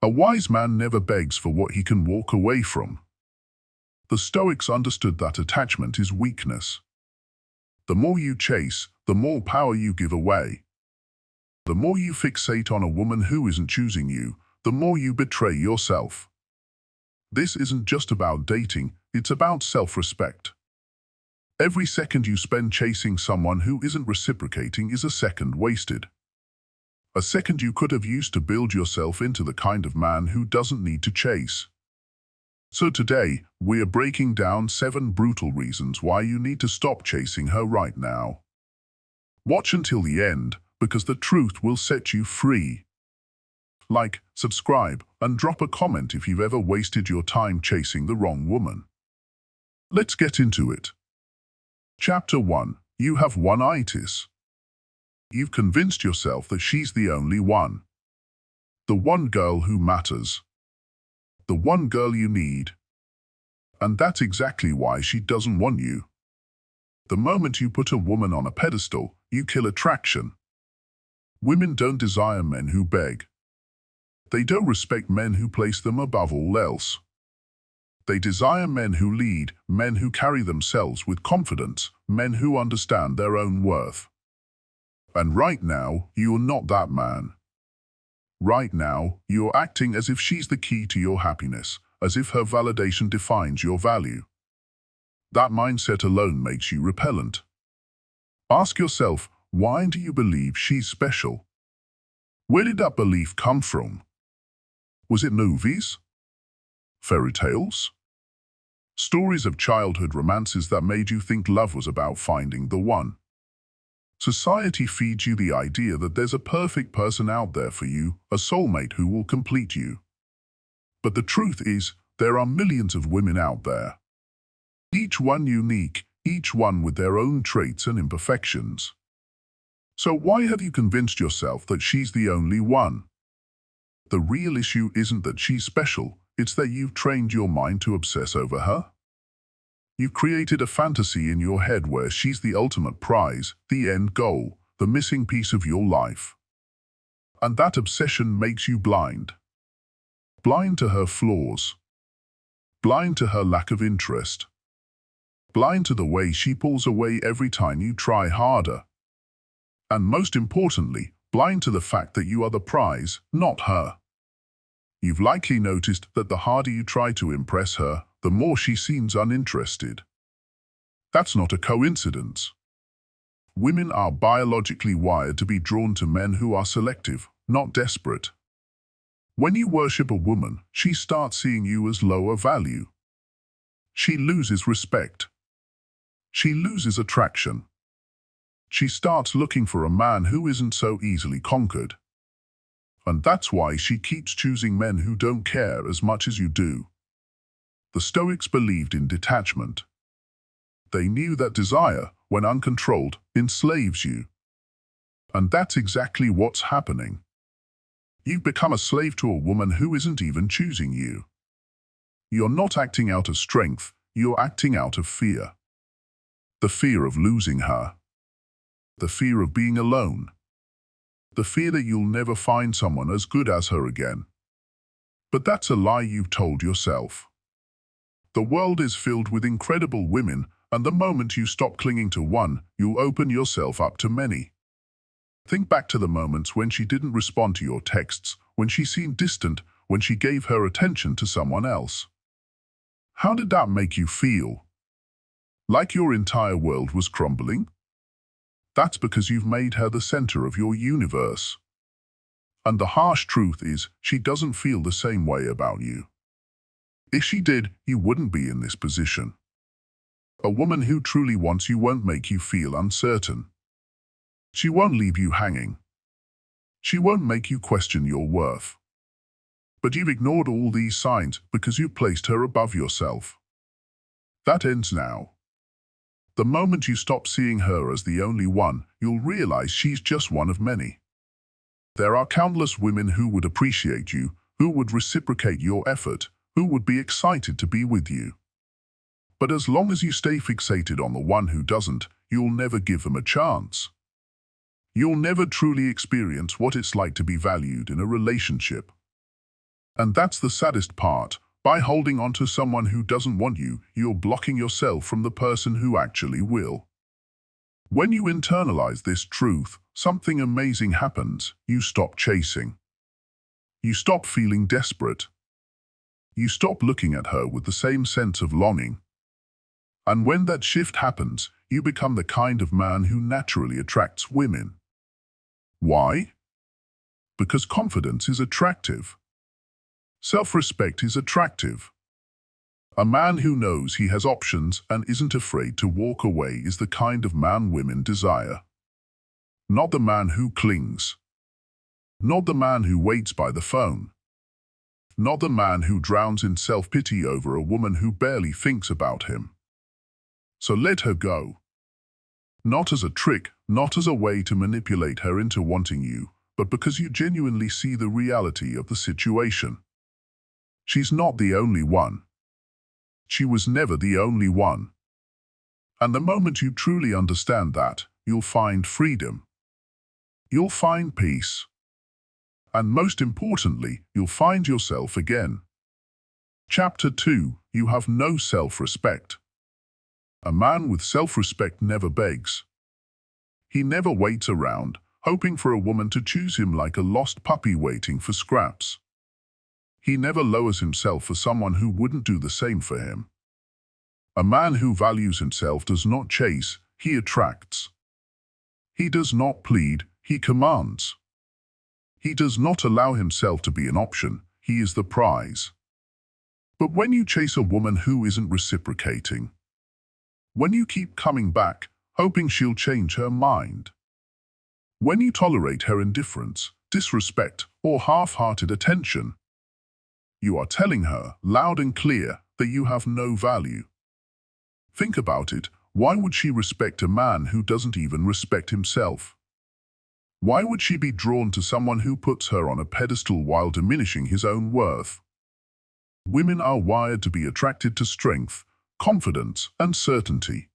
A wise man never begs for what he can walk away from. The Stoics understood that attachment is weakness. The more you chase, the more power you give away. The more you fixate on a woman who isn't choosing you, the more you betray yourself. This isn't just about dating, it's about self-respect. Every second you spend chasing someone who isn't reciprocating is a second wasted. A second you could have used to build yourself into the kind of man who doesn't need to chase. So today, we are breaking down 7 brutal reasons why you need to stop chasing her right now. Watch until the end, because the truth will set you free. Like, subscribe, and drop a comment if you've ever wasted your time chasing the wrong woman. Let's get into it. Chapter 1. You have one-itis. You've convinced yourself that she's the only one. The one girl who matters. The one girl you need. And that's exactly why she doesn't want you. The moment you put a woman on a pedestal, you kill attraction. Women don't desire men who beg. They don't respect men who place them above all else. They desire men who lead, men who carry themselves with confidence, men who understand their own worth. And right now, you're not that man. Right now, you're acting as if she's the key to your happiness, as if her validation defines your value. That mindset alone makes you repellent. Ask yourself, why do you believe she's special? Where did that belief come from? Was it movies? Fairy tales? Stories of childhood romances that made you think love was about finding the one? Society feeds you the idea that there's a perfect person out there for you, a soulmate who will complete you. But the truth is, there are millions of women out there. Each one unique, each one with their own traits and imperfections. So why have you convinced yourself that she's the only one? The real issue isn't that she's special, it's that you've trained your mind to obsess over her. You've created a fantasy in your head where she's the ultimate prize, the end goal, the missing piece of your life. And that obsession makes you blind. Blind to her flaws. Blind to her lack of interest. Blind to the way she pulls away every time you try harder. And most importantly, blind to the fact that you are the prize, not her. You've likely noticed that the harder you try to impress her, the more she seems uninterested. That's not a coincidence. Women are biologically wired to be drawn to men who are selective, not desperate. When you worship a woman, she starts seeing you as lower value. She loses respect. She loses attraction. She starts looking for a man who isn't so easily conquered. And that's why she keeps choosing men who don't care as much as you do. The Stoics believed in detachment. They knew that desire, when uncontrolled, enslaves you. And that's exactly what's happening. You've become a slave to a woman who isn't even choosing you. You're not acting out of strength, you're acting out of fear. The fear of losing her. The fear of being alone. The fear that you'll never find someone as good as her again. But that's a lie you've told yourself. The world is filled with incredible women, and the moment you stop clinging to one, you'll open yourself up to many. Think back to the moments when she didn't respond to your texts, when she seemed distant, when she gave her attention to someone else. How did that make you feel? Like your entire world was crumbling? That's because you've made her the center of your universe. And the harsh truth is, she doesn't feel the same way about you. If she did, you wouldn't be in this position. A woman who truly wants you won't make you feel uncertain. She won't leave you hanging. She won't make you question your worth. But you've ignored all these signs because you placed her above yourself. That ends now. The moment you stop seeing her as the only one, you'll realize she's just one of many. There are countless women who would appreciate you, who would reciprocate your effort, who would be excited to be with you. But as long as you stay fixated on the one who doesn't, you'll never give them a chance. You'll never truly experience what it's like to be valued in a relationship. And that's the saddest part. By holding on to someone who doesn't want you, you're blocking yourself from the person who actually will. When you internalize this truth, something amazing happens. You stop chasing. You stop feeling desperate. You stop looking at her with the same sense of longing. And when that shift happens, you become the kind of man who naturally attracts women. Why? Because confidence is attractive. Self-respect is attractive. A man who knows he has options and isn't afraid to walk away is the kind of man women desire. Not the man who clings. Not the man who waits by the phone. Not the man who drowns in self-pity over a woman who barely thinks about him. So let her go. Not as a trick, not as a way to manipulate her into wanting you, but because you genuinely see the reality of the situation. She's not the only one. She was never the only one. And the moment you truly understand that, you'll find freedom. You'll find peace. And most importantly, you'll find yourself again. Chapter 2. You have no self-respect. A man with self-respect never begs. He never waits around, hoping for a woman to choose him like a lost puppy waiting for scraps. He never lowers himself for someone who wouldn't do the same for him. A man who values himself does not chase, he attracts. He does not plead, he commands. He does not allow himself to be an option, he is the prize. But when you chase a woman who isn't reciprocating, when you keep coming back, hoping she'll change her mind, when you tolerate her indifference, disrespect, or half-hearted attention, you are telling her, loud and clear, that you have no value. Think about it. Why would she respect a man who doesn't even respect himself? Why would she be drawn to someone who puts her on a pedestal while diminishing his own worth? Women are wired to be attracted to strength, confidence, and certainty.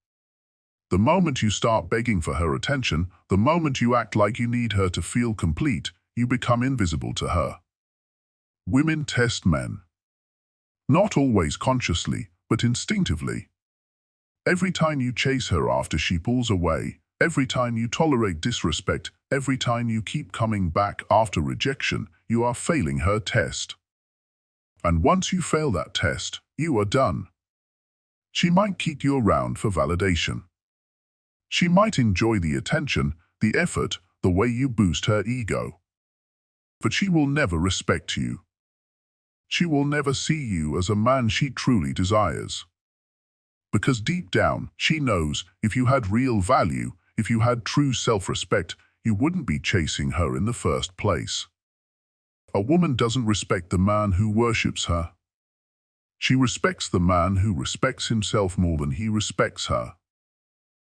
The moment you start begging for her attention, the moment you act like you need her to feel complete, you become invisible to her. Women test men. Not always consciously, but instinctively. Every time you chase her after she pulls away, every time you tolerate disrespect, every time you keep coming back after rejection, you are failing her test. And once you fail that test, you are done. She might keep you around for validation. She might enjoy the attention, the effort, the way you boost her ego. But she will never respect you. She will never see you as a man she truly desires. Because deep down, she knows if you had real value, if you had true self-respect, you wouldn't be chasing her in the first place. A woman doesn't respect the man who worships her. She respects the man who respects himself more than he respects her.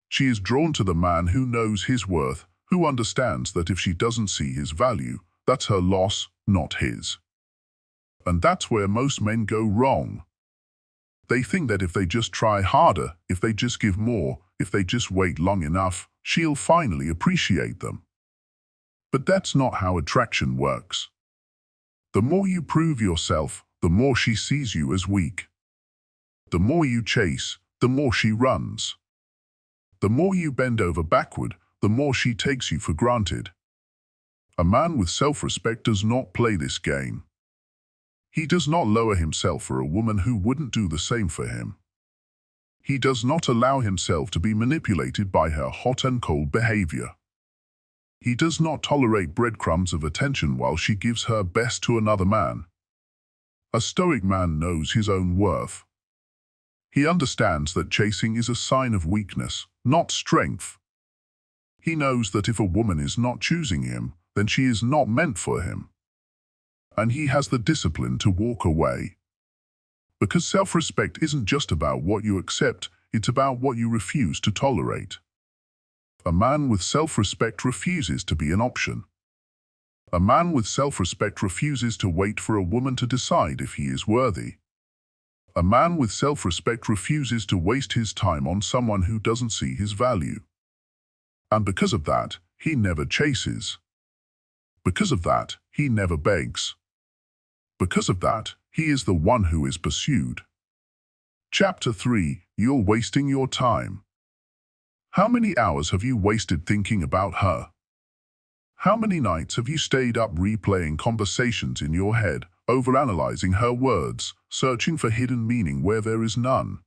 She is drawn to the man who knows his worth, who understands that if she doesn't see his value, that's her loss, not his. And that's where most men go wrong. They think that if they just try harder, if they just give more, if they just wait long enough, she'll finally appreciate them. But that's not how attraction works. The more you prove yourself, the more she sees you as weak. The more you chase, the more she runs. The more you bend over backward, the more she takes you for granted. A man with self-respect does not play this game. He does not lower himself for a woman who wouldn't do the same for him. He does not allow himself to be manipulated by her hot and cold behavior. He does not tolerate breadcrumbs of attention while she gives her best to another man. A Stoic man knows his own worth. He understands that chasing is a sign of weakness, not strength. He knows that if a woman is not choosing him, then she is not meant for him. And he has the discipline to walk away. Because self-respect isn't just about what you accept, it's about what you refuse to tolerate. A man with self-respect refuses to be an option. A man with self-respect refuses to wait for a woman to decide if he is worthy. A man with self-respect refuses to waste his time on someone who doesn't see his value. And because of that, he never chases. Because of that, he never begs. Because of that, he is the one who is pursued. Chapter 3. You're wasting your time. How many hours have you wasted thinking about her? How many nights have you stayed up replaying conversations in your head, overanalyzing her words, searching for hidden meaning where there is none?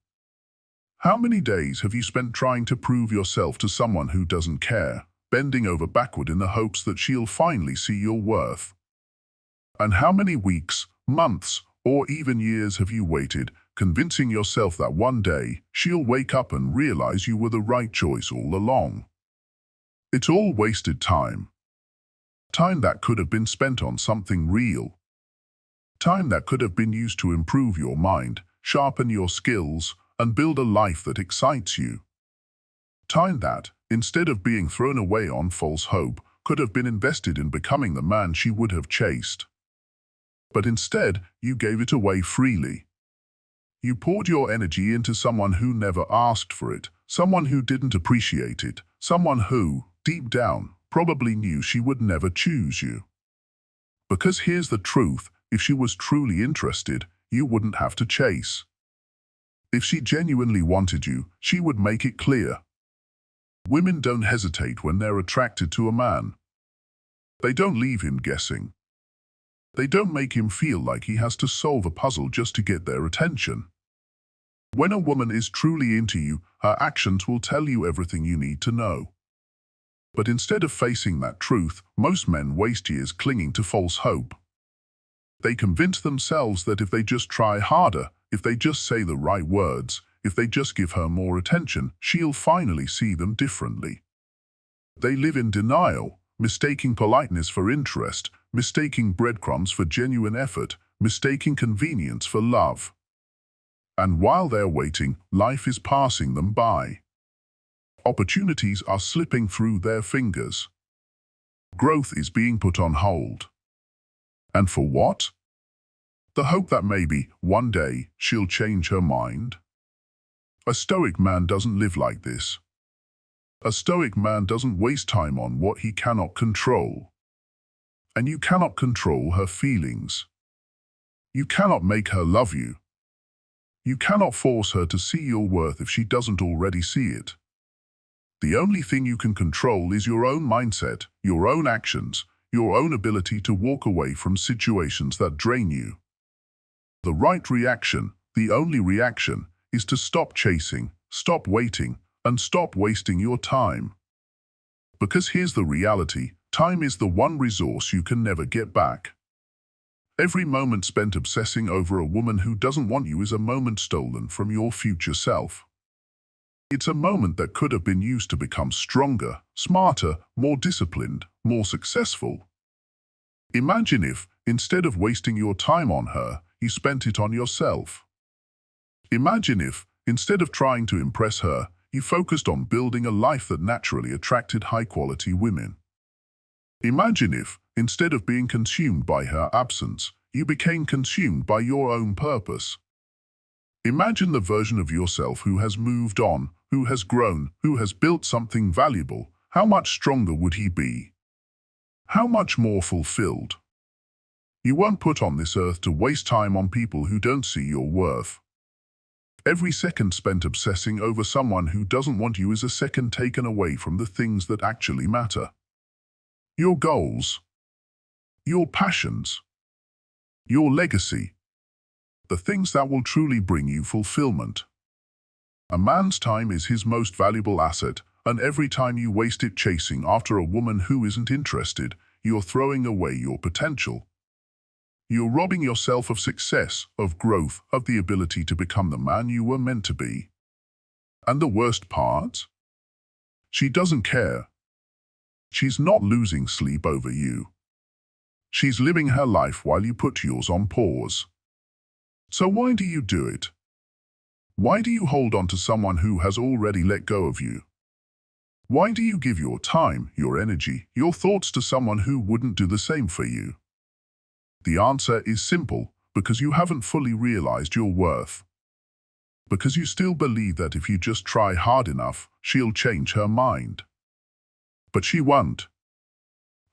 How many days have you spent trying to prove yourself to someone who doesn't care, bending over backward in the hopes that she'll finally see your worth? And how many weeks, months, or even years have you waited, convincing yourself that one day she'll wake up and realize you were the right choice all along? It's all wasted time. Time that could have been spent on something real. Time that could have been used to improve your mind, sharpen your skills, and build a life that excites you. Time that, instead of being thrown away on false hope, could have been invested in becoming the man she would have chased. But instead, you gave it away freely. You poured your energy into someone who never asked for it, someone who didn't appreciate it, someone who, deep down, probably knew she would never choose you. Because here's the truth, if she was truly interested, you wouldn't have to chase. If she genuinely wanted you, she would make it clear. Women don't hesitate when they're attracted to a man. They don't leave him guessing. They don't make him feel like he has to solve a puzzle just to get their attention. When a woman is truly into you, her actions will tell you everything you need to know. But instead of facing that truth, most men waste years clinging to false hope. They convince themselves that if they just try harder, if they just say the right words, if they just give her more attention, she'll finally see them differently. They live in denial, mistaking politeness for interest, mistaking breadcrumbs for genuine effort, mistaking convenience for love. And while they're waiting, life is passing them by. Opportunities are slipping through their fingers. Growth is being put on hold. And for what? The hope that maybe, one day, she'll change her mind. A Stoic man doesn't live like this. A Stoic man doesn't waste time on what he cannot control. And you cannot control her feelings. You cannot make her love you. You cannot force her to see your worth if she doesn't already see it. The only thing you can control is your own mindset, your own actions, your own ability to walk away from situations that drain you. The right reaction, the only reaction, is to stop chasing, stop waiting, and stop wasting your time. Because here's the reality, time is the one resource you can never get back. Every moment spent obsessing over a woman who doesn't want you is a moment stolen from your future self. It's a moment that could have been used to become stronger, smarter, more disciplined, more successful. Imagine if, instead of wasting your time on her, you spent it on yourself. Imagine if, instead of trying to impress her, you focused on building a life that naturally attracted high-quality women. Imagine if, instead of being consumed by her absence, you became consumed by your own purpose. Imagine the version of yourself who has moved on, who has grown, who has built something valuable. How much stronger would he be? How much more fulfilled? You weren't put on this earth to waste time on people who don't see your worth. Every second spent obsessing over someone who doesn't want you is a second taken away from the things that actually matter. Your goals, your passions, your legacy, the things that will truly bring you fulfillment. A man's time is his most valuable asset, and every time you waste it chasing after a woman who isn't interested, you're throwing away your potential. You're robbing yourself of success, of growth, of the ability to become the man you were meant to be. And the worst part? She doesn't care. She's not losing sleep over you. She's living her life while you put yours on pause. So why do you do it? Why do you hold on to someone who has already let go of you? Why do you give your time, your energy, your thoughts to someone who wouldn't do the same for you? The answer is simple, because you haven't fully realized your worth. Because you still believe that if you just try hard enough, she'll change her mind. But she won't.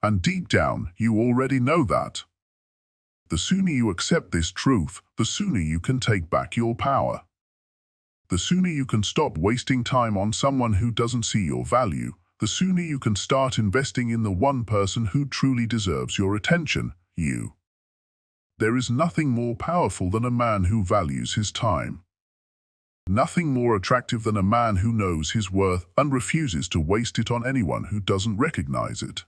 And deep down, you already know that. The sooner you accept this truth, the sooner you can take back your power. The sooner you can stop wasting time on someone who doesn't see your value, the sooner you can start investing in the one person who truly deserves your attention, you. There is nothing more powerful than a man who values his time. Nothing more attractive than a man who knows his worth and refuses to waste it on anyone who doesn't recognize it.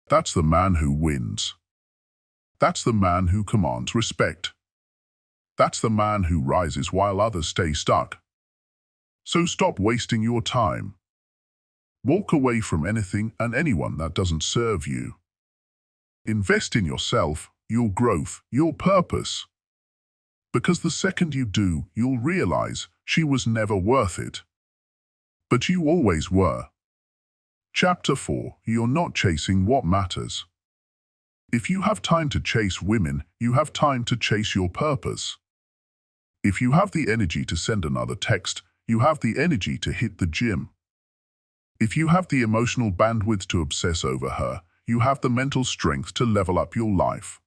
That's the man who wins. That's the man who commands respect. That's the man who rises while others stay stuck. So stop wasting your time. Walk away from anything and anyone that doesn't serve you. Invest in yourself, your growth, your purpose. Because the second you do, you'll realize she was never worth it. But you always were. Chapter 4. You're not chasing what matters. If you have time to chase women, you have time to chase your purpose. If you have the energy to send another text, you have the energy to hit the gym. If you have the emotional bandwidth to obsess over her, you have the mental strength to level up your life.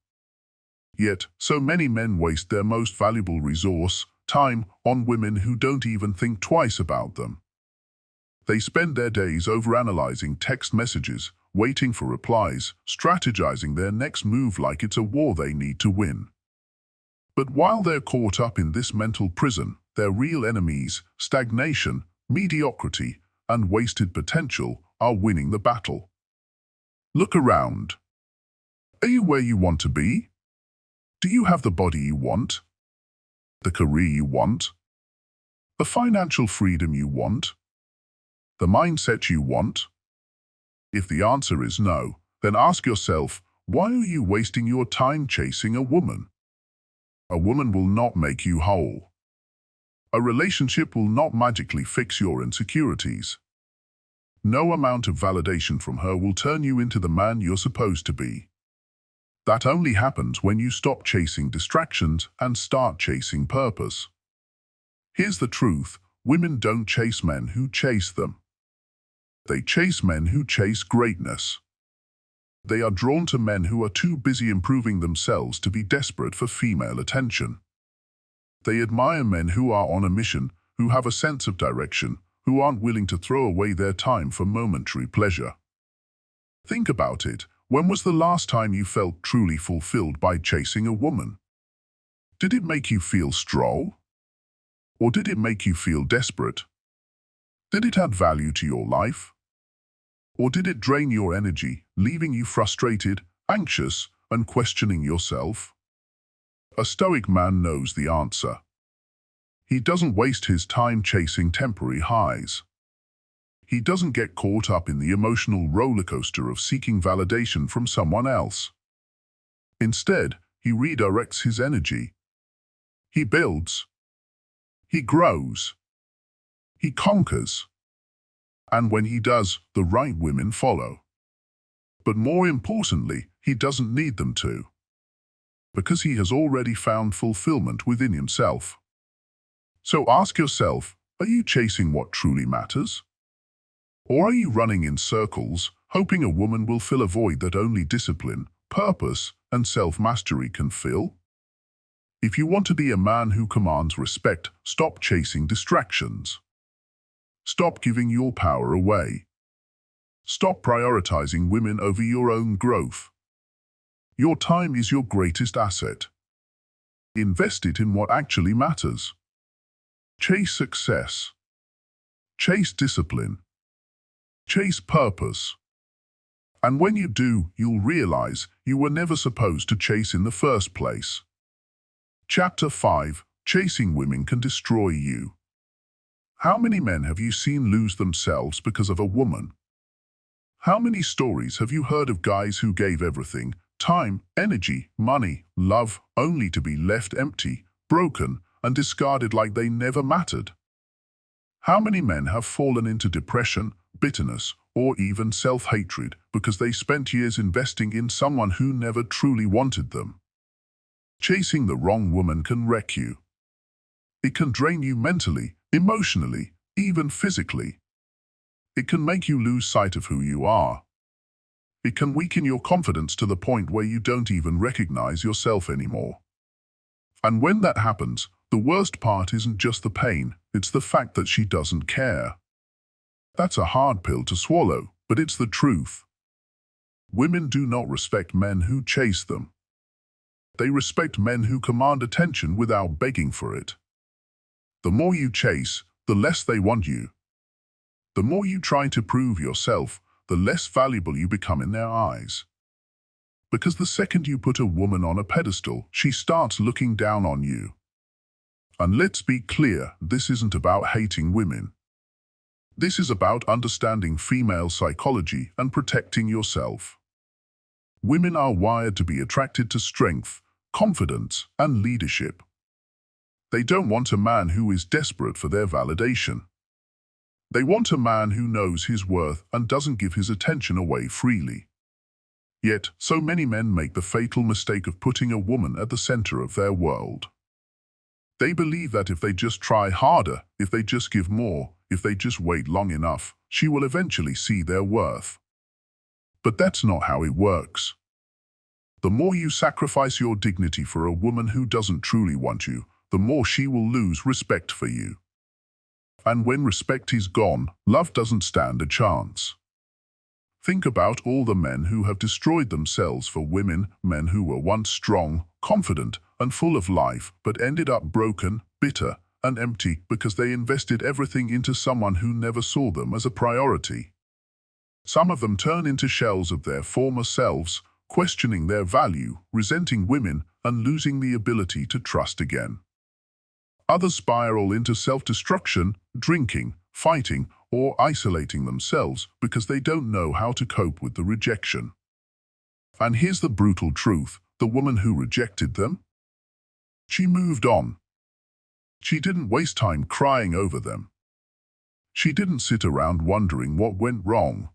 Yet, so many men waste their most valuable resource, time, on women who don't even think twice about them. They spend their days overanalyzing text messages, waiting for replies, strategizing their next move like it's a war they need to win. But while they're caught up in this mental prison, their real enemies, stagnation, mediocrity, and wasted potential, are winning the battle. Look around. Are you where you want to be? Do you have the body you want? The career you want? The financial freedom you want? The mindset you want? If the answer is no, then ask yourself, why are you wasting your time chasing a woman? A woman will not make you whole. A relationship will not magically fix your insecurities. No amount of validation from her will turn you into the man you're supposed to be. That only happens when you stop chasing distractions and start chasing purpose. Here's the truth, women don't chase men who chase them. They chase men who chase greatness. They are drawn to men who are too busy improving themselves to be desperate for female attention. They admire men who are on a mission, who have a sense of direction, who aren't willing to throw away their time for momentary pleasure. Think about it. When was the last time you felt truly fulfilled by chasing a woman? Did it make you feel strong? Or did it make you feel desperate? Did it add value to your life? Or did it drain your energy, leaving you frustrated, anxious, and questioning yourself? A Stoic man knows the answer. He doesn't waste his time chasing temporary highs. He doesn't get caught up in the emotional roller coaster of seeking validation from someone else. Instead, he redirects his energy. He builds. He grows. He conquers. And when he does, the right women follow. But more importantly, he doesn't need them to. Because he has already found fulfillment within himself. So ask yourself, are you chasing what truly matters? Or are you running in circles, hoping a woman will fill a void that only discipline, purpose, and self-mastery can fill? If you want to be a man who commands respect, stop chasing distractions. Stop giving your power away. Stop prioritizing women over your own growth. Your time is your greatest asset. Invest it in what actually matters. Chase success. Chase discipline. Chase purpose. And when you do, you'll realize you were never supposed to chase in the first place. Chapter 5. Chasing women can destroy you. How many men have you seen lose themselves because of a woman? How many stories have you heard of guys who gave everything, time, energy, money, love, only to be left empty, broken, and discarded like they never mattered? How many men have fallen into depression, bitterness, or even self-hatred because they spent years investing in someone who never truly wanted them? Chasing the wrong woman can wreck you. It can drain you mentally, emotionally, even physically. It can make you lose sight of who you are. It can weaken your confidence to the point where you don't even recognize yourself anymore. And when that happens, the worst part isn't just the pain, it's the fact that she doesn't care. That's a hard pill to swallow, but it's the truth. Women do not respect men who chase them. They respect men who command attention without begging for it. The more you chase, the less they want you. The more you try to prove yourself, the less valuable you become in their eyes. Because the second you put a woman on a pedestal, she starts looking down on you. And let's be clear, this isn't about hating women. This is about understanding female psychology and protecting yourself. Women are wired to be attracted to strength, confidence, and leadership. They don't want a man who is desperate for their validation. They want a man who knows his worth and doesn't give his attention away freely. Yet, so many men make the fatal mistake of putting a woman at the center of their world. They believe that if they just try harder, if they just give more, if they just wait long enough, she will eventually see their worth. But that's not how it works. The more you sacrifice your dignity for a woman who doesn't truly want you, the more she will lose respect for you. And when respect is gone, love doesn't stand a chance. Think about all the men who have destroyed themselves for women, men who were once strong, confident, and full of life, but ended up broken, bitter, and empty because they invested everything into someone who never saw them as a priority. Some of them turn into shells of their former selves, questioning their value, resenting women, and losing the ability to trust again. Others spiral into self-destruction, drinking, fighting, or isolating themselves because they don't know how to cope with the rejection. And here's the brutal truth: the woman who rejected them, she moved on. She didn't waste time crying over them. She didn't sit around wondering what went wrong.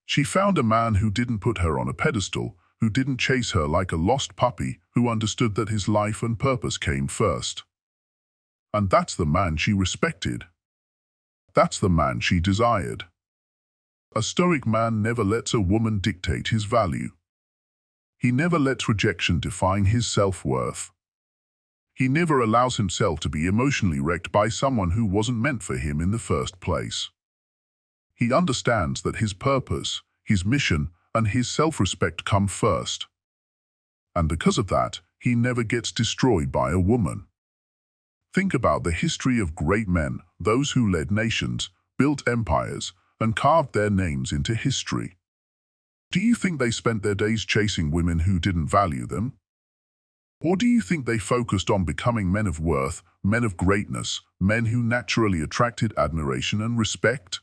She found a man who didn't put her on a pedestal, who didn't chase her like a lost puppy, who understood that his life and purpose came first. And that's the man she respected. That's the man she desired. A Stoic man never lets a woman dictate his value. He never lets rejection define his self-worth. He never allows himself to be emotionally wrecked by someone who wasn't meant for him in the first place. He understands that his purpose, his mission, and his self-respect come first. And because of that, he never gets destroyed by a woman. Think about the history of great men, those who led nations, built empires, and carved their names into history. Do you think they spent their days chasing women who didn't value them? Or do you think they focused on becoming men of worth, men of greatness, men who naturally attracted admiration and respect?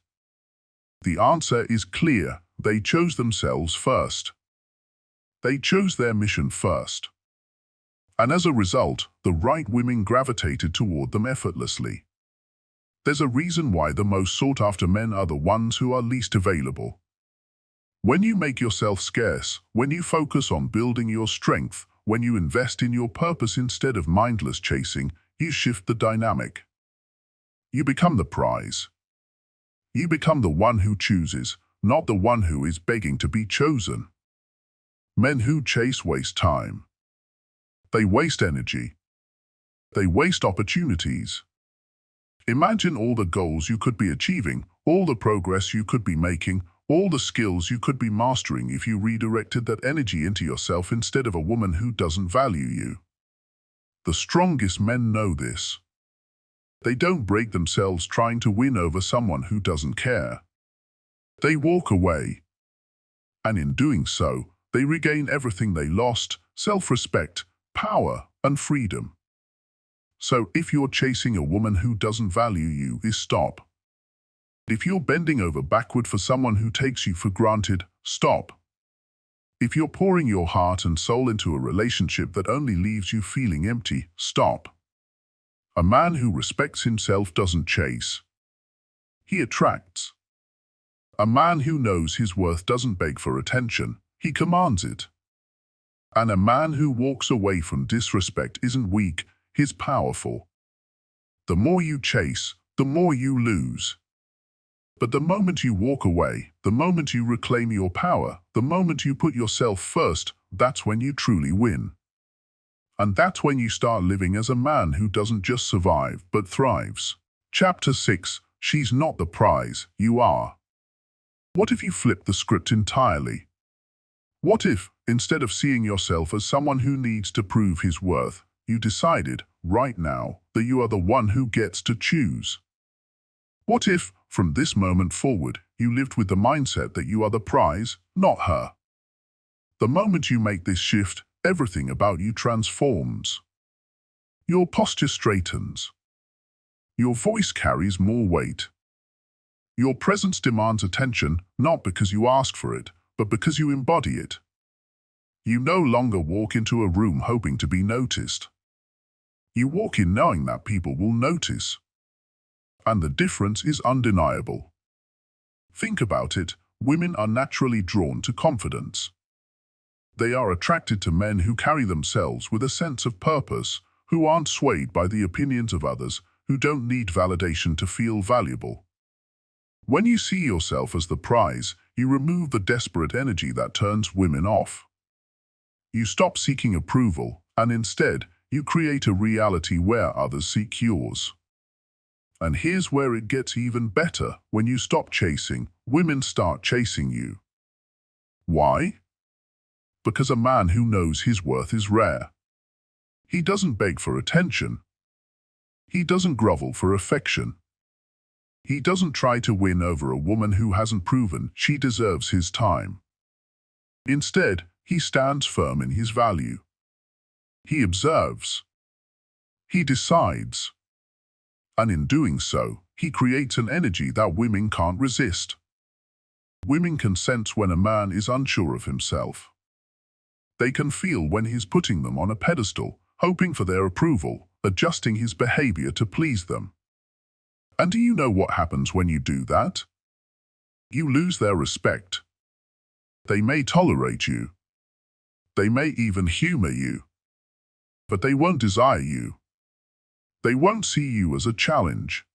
The answer is clear: they chose themselves first. They chose their mission first. And as a result, the right women gravitated toward them effortlessly. There's a reason why the most sought-after men are the ones who are least available. When you make yourself scarce, when you focus on building your strength, when you invest in your purpose instead of mindless chasing, you shift the dynamic. You become the prize. You become the one who chooses, not the one who is begging to be chosen. Men who chase waste time. They waste energy. They waste opportunities. Imagine all the goals you could be achieving, all the progress you could be making, all the skills you could be mastering if you redirected that energy into yourself instead of a woman who doesn't value you. The strongest men know this. They don't break themselves trying to win over someone who doesn't care. They walk away. And in doing so, they regain everything they lost: self-respect, power, and freedom. So if you're chasing a woman who doesn't value you, stop. If you're bending over backward for someone who takes you for granted, stop. If you're pouring your heart and soul into a relationship that only leaves you feeling empty, stop. A man who respects himself doesn't chase. He attracts. A man who knows his worth doesn't beg for attention, he commands it. And a man who walks away from disrespect isn't weak, he's powerful. The more you chase, the more you lose. But the moment you walk away, the moment you reclaim your power, the moment you put yourself first, that's when you truly win. And that's when you start living as a man who doesn't just survive, but thrives. Chapter 6. She's not the prize, you are. What if you flip the script entirely? What if, instead of seeing yourself as someone who needs to prove his worth, you decided, right now, that you are the one who gets to choose? What if, from this moment forward, you lived with the mindset that you are the prize, not her? The moment you make this shift, everything about you transforms. Your posture straightens. Your voice carries more weight. Your presence demands attention, not because you ask for it, but because you embody it. You no longer walk into a room hoping to be noticed. You walk in knowing that people will notice. And the difference is undeniable. Think about it, women are naturally drawn to confidence. They are attracted to men who carry themselves with a sense of purpose, who aren't swayed by the opinions of others, who don't need validation to feel valuable. When you see yourself as the prize, you remove the desperate energy that turns women off. You stop seeking approval, and instead, you create a reality where others seek yours. And here's where it gets even better. When you stop chasing, women start chasing you. Why? Because a man who knows his worth is rare. He doesn't beg for attention. He doesn't grovel for affection. He doesn't try to win over a woman who hasn't proven she deserves his time. Instead, he stands firm in his value. He observes. He decides. And in doing so, he creates an energy that women can't resist. Women can sense when a man is unsure of himself. They can feel when he's putting them on a pedestal, hoping for their approval, adjusting his behavior to please them. And do you know what happens when you do that? You lose their respect. They may tolerate you. They may even humor you. But they won't desire you. They won't see you as a challenge.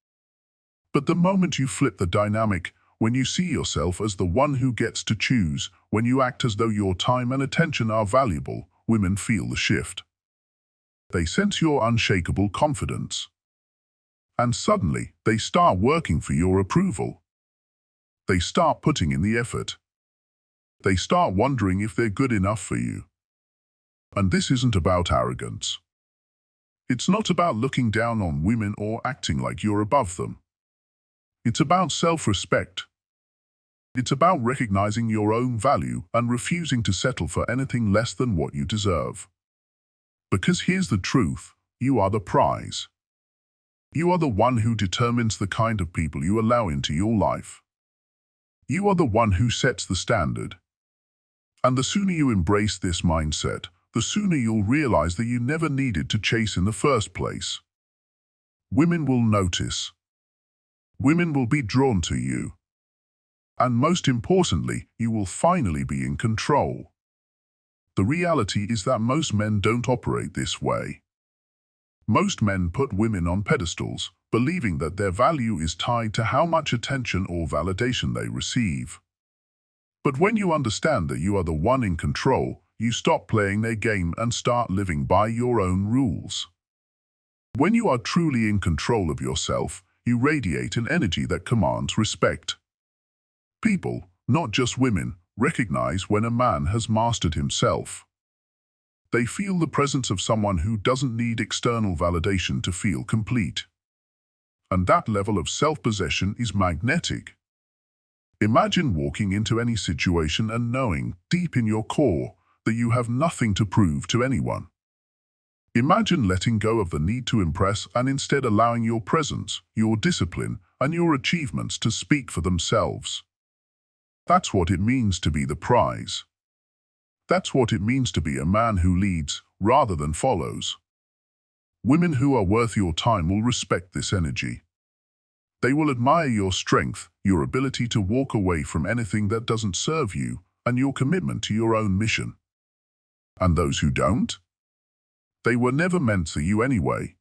But the moment you flip the dynamic, when you see yourself as the one who gets to choose, when you act as though your time and attention are valuable, women feel the shift. They sense your unshakable confidence. And suddenly, they start working for your approval. They start putting in the effort. They start wondering if they're good enough for you. And this isn't about arrogance. It's not about looking down on women or acting like you're above them. It's about self-respect. It's about recognizing your own value and refusing to settle for anything less than what you deserve. Because here's the truth, you are the prize. You are the one who determines the kind of people you allow into your life. You are the one who sets the standard. And the sooner you embrace this mindset, the sooner you'll realize that you never needed to chase in the first place. Women will notice. Women will be drawn to you. And most importantly, you will finally be in control. The reality is that most men don't operate this way. Most men put women on pedestals, believing that their value is tied to how much attention or validation they receive. But when you understand that you are the one in control, you stop playing their game and start living by your own rules. When you are truly in control of yourself, you radiate an energy that commands respect. People, not just women, recognize when a man has mastered himself. They feel the presence of someone who doesn't need external validation to feel complete. And that level of self-possession is magnetic. Imagine walking into any situation and knowing, deep in your core, that you have nothing to prove to anyone. Imagine letting go of the need to impress and instead allowing your presence, your discipline, and your achievements to speak for themselves. That's what it means to be the prize. That's what it means to be a man who leads, rather than follows. Women who are worth your time will respect this energy. They will admire your strength, your ability to walk away from anything that doesn't serve you, and your commitment to your own mission. And those who don't? They were never meant for you anyway.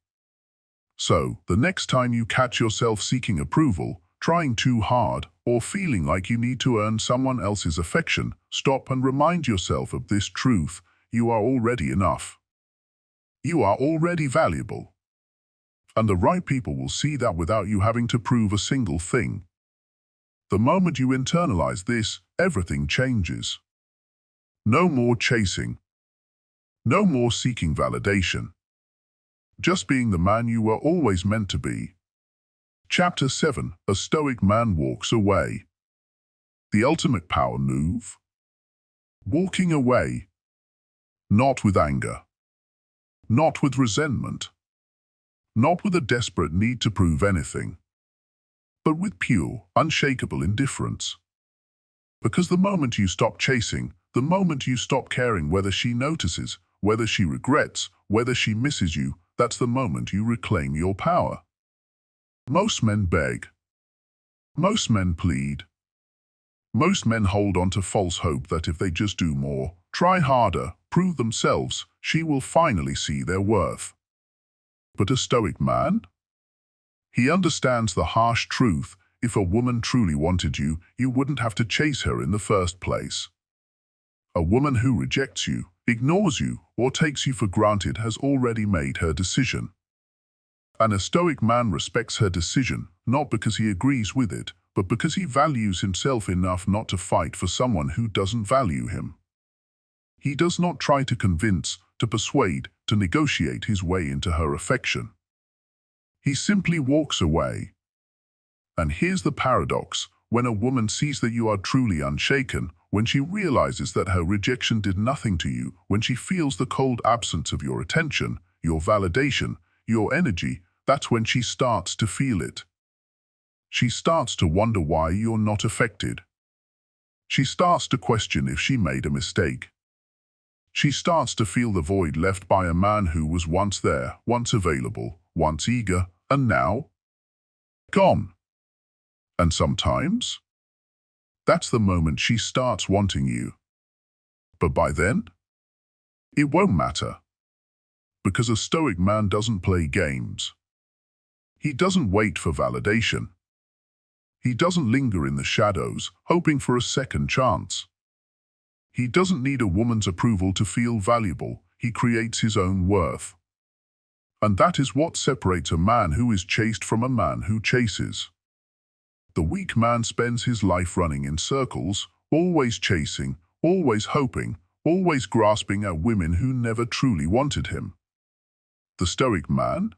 So, the next time you catch yourself seeking approval, trying too hard, or feeling like you need to earn someone else's affection, stop and remind yourself of this truth: you are already enough. You are already valuable. And the right people will see that without you having to prove a single thing. The moment you internalize this, everything changes. No more chasing. No more seeking validation. Just being the man you were always meant to be. Chapter 7. A Stoic Man Walks Away. The ultimate power move. Walking away. Not with anger. Not with resentment. Not with a desperate need to prove anything. But with pure, unshakable indifference. Because the moment you stop chasing, the moment you stop caring whether she notices, whether she regrets, whether she misses you, that's the moment you reclaim your power. Most men beg. Most men plead. Most men hold on to false hope that if they just do more, try harder, prove themselves, she will finally see their worth. But a Stoic man? He understands the harsh truth: if a woman truly wanted you, you wouldn't have to chase her in the first place. A woman who rejects you, ignores you, or takes you for granted has already made her decision. And a Stoic man respects her decision, not because he agrees with it, but because he values himself enough not to fight for someone who doesn't value him. He does not try to convince, to persuade, to negotiate his way into her affection. He simply walks away. And here's the paradox: when a woman sees that you are truly unshaken, when she realizes that her rejection did nothing to you, when she feels the cold absence of your attention, your validation, your energy, that's when she starts to feel it. She starts to wonder why you're not affected. She starts to question if she made a mistake. She starts to feel the void left by a man who was once there, once available, once eager, and now gone. And sometimes that's the moment she starts wanting you. But by then, it won't matter. Because a Stoic man doesn't play games. He doesn't wait for validation. He doesn't linger in the shadows, hoping for a second chance. He doesn't need a woman's approval to feel valuable. He creates his own worth. And that is what separates a man who is chased from a man who chases. The weak man spends his life running in circles, always chasing, always hoping, always grasping at women who never truly wanted him. The Stoic man?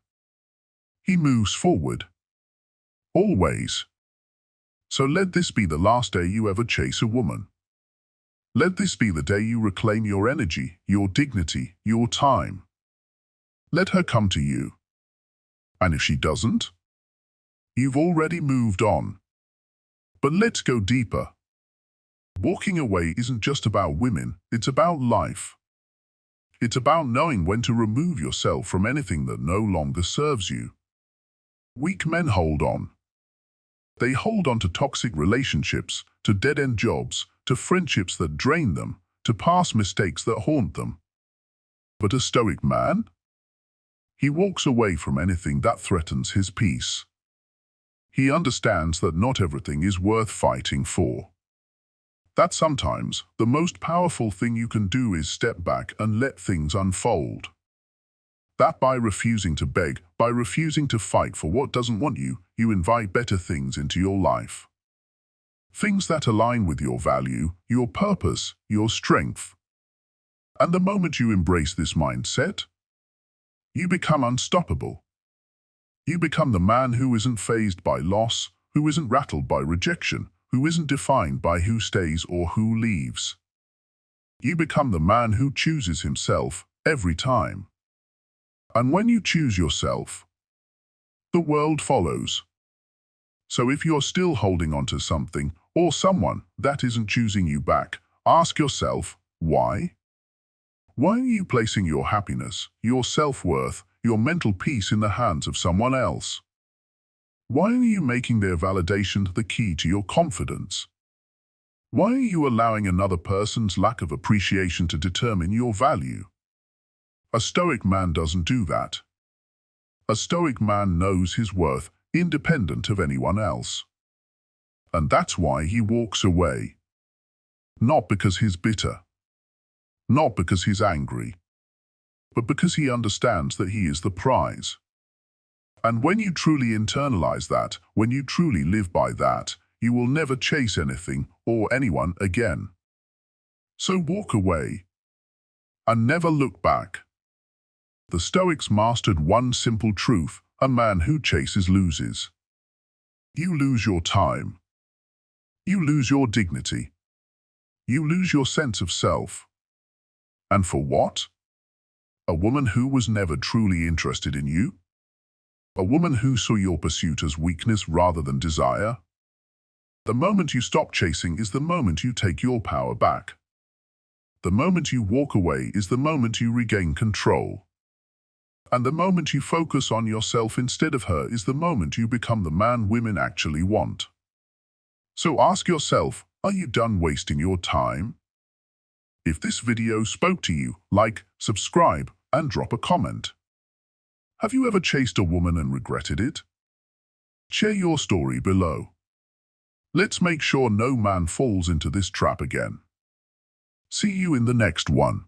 He moves forward. Always. So let this be the last day you ever chase a woman. Let this be the day you reclaim your energy, your dignity, your time. Let her come to you. And if she doesn't, you've already moved on. But let's go deeper. Walking away isn't just about women, it's about life. It's about knowing when to remove yourself from anything that no longer serves you. Weak men hold on. They hold on to toxic relationships, to dead-end jobs, to friendships that drain them, to past mistakes that haunt them. But a Stoic man? He walks away from anything that threatens his peace. He understands that not everything is worth fighting for. That sometimes the most powerful thing you can do is step back and let things unfold. That by refusing to beg, by refusing to fight for what doesn't want you, you invite better things into your life. Things that align with your value, your purpose, your strength. And the moment you embrace this mindset, you become unstoppable. You become the man who isn't fazed by loss, who isn't rattled by rejection, who isn't defined by who stays or who leaves. You become the man who chooses himself every time. And when you choose yourself, the world follows. So if you're still holding on to something or someone that isn't choosing you back, ask yourself, why? Why are you placing your happiness, your self-worth, your mental peace in the hands of someone else? Why are you making their validation the key to your confidence? Why are you allowing another person's lack of appreciation to determine your value? A Stoic man doesn't do that. A Stoic man knows his worth, independent of anyone else. And that's why he walks away. Not because he's bitter, not because he's angry, but because he understands that he is the prize. And when you truly internalize that, when you truly live by that, you will never chase anything or anyone again. So walk away and never look back. The Stoics mastered one simple truth: a man who chases loses. You lose your time. You lose your dignity. You lose your sense of self. And for what? A woman who was never truly interested in you? A woman who saw your pursuit as weakness rather than desire? The moment you stop chasing is the moment you take your power back. The moment you walk away is the moment you regain control. And the moment you focus on yourself instead of her is the moment you become the man women actually want. So ask yourself, are you done wasting your time? If this video spoke to you, like, subscribe, and drop a comment. Have you ever chased a woman and regretted it? Share your story below. Let's make sure no man falls into this trap again. See you in the next one.